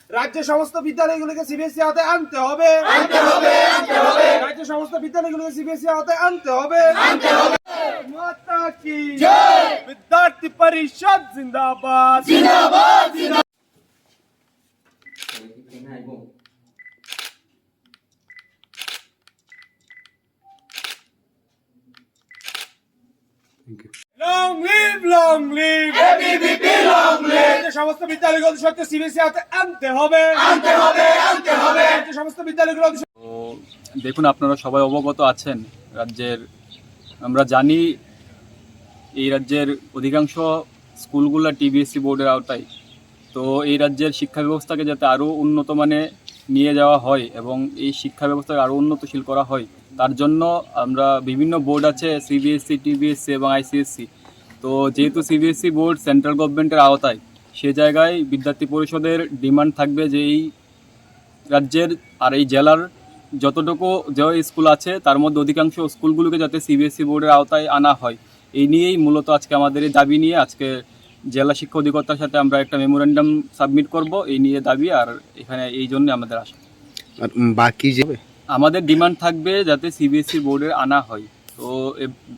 রাজ্য সমস্ত বিদ্যালয়গুলোকে সিবিএসই আওতায় আনতে হবে। রাজ্য সমস্ত বিদ্যালয়গুলোকে সিবিএসই আওতায় আনতে হবে। মাতা কি জয়। विद्यार्थी परिषद जिंदाबाद जिंदाबाद जिंदाबाद। Long live ABVP long live। সমস্ত বিদ্যালয়গুলো সত্যি সিবিএসই আওতায় আনতে হবে। সমস্ত বিদ্যালয়গুলো দেখুন, আপনারা সবাই অবগত আছেন রাজ্যের, আমরা জানি এই রাজ্যের অধিকাংশ স্কুলগুলো টিবিএসসি বোর্ডের আওতায়। তো এই রাজ্যের শিক্ষা ব্যবস্থাকে যাতে আরও উন্নত মানে নিয়ে যাওয়া হয় এবং এই শিক্ষা ব্যবস্থাকে আরও উন্নতশীল করা হয়, তার জন্য আমরা বিভিন্ন বোর্ড আছে, সিবিএসসি, টিবিএসসি এবং আইসিএসসি। তো যেহেতু সিবিএসসি বোর্ড সেন্ট্রাল গভর্নমেন্টের আওতায়, সে জায়গায় বিদ্যার্থী পরিষদের ডিমান্ড থাকবে যে এই রাজ্যের আর এই জেলার যতটুকু যে স্কুল আছে তার মধ্যে অধিকাংশ স্কুলগুলোকে যাতে সিবিএসসি বোর্ডের আওতায় আনা হয়, এই নিয়েই মূলত আজকে আমাদের এই দাবি নিয়ে আজকে জেলা শিক্ষা অধিকর্তার সাথে আমরা একটা মেমোরেন্ডাম সাবমিট করব, এই নিয়ে দাবি। আর এখানে এই জন্য আমাদের আসা। আর বাকি যে আমাদের ডিমান্ড থাকবে যাতে সিবিএসসি বোর্ডের আনা হয়। তো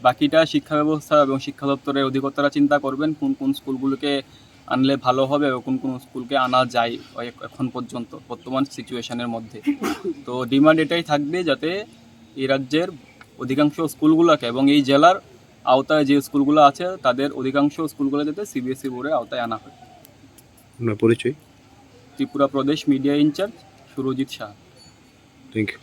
বাকিটা শিক্ষা ব্যবস্থা এবং শিক্ষা দপ্তরের অধিকর্তারা চিন্তা করবেন কোন কোন স্কুলগুলোকে আনলে ভালো হবে এবং কোন কোন স্কুলকে আনা যায় এখন পর্যন্ত বর্তমান সিচুয়েশনের মধ্যে। তো ডিমান্ড এটাই থাকবে যাতে এই রাজ্যের অধিকাংশ স্কুলগুলোকে এবং এই জেলার আওতায় যে স্কুলগুলো আছে তাদের অধিকাংশ স্কুলগুলো যাতে সিবিএসসি বোর্ডের আওতায় আনা হয়। আপনার পরিচয়? ত্রিপুরা প্রদেশ media incharge Surajit Shah. Thank you.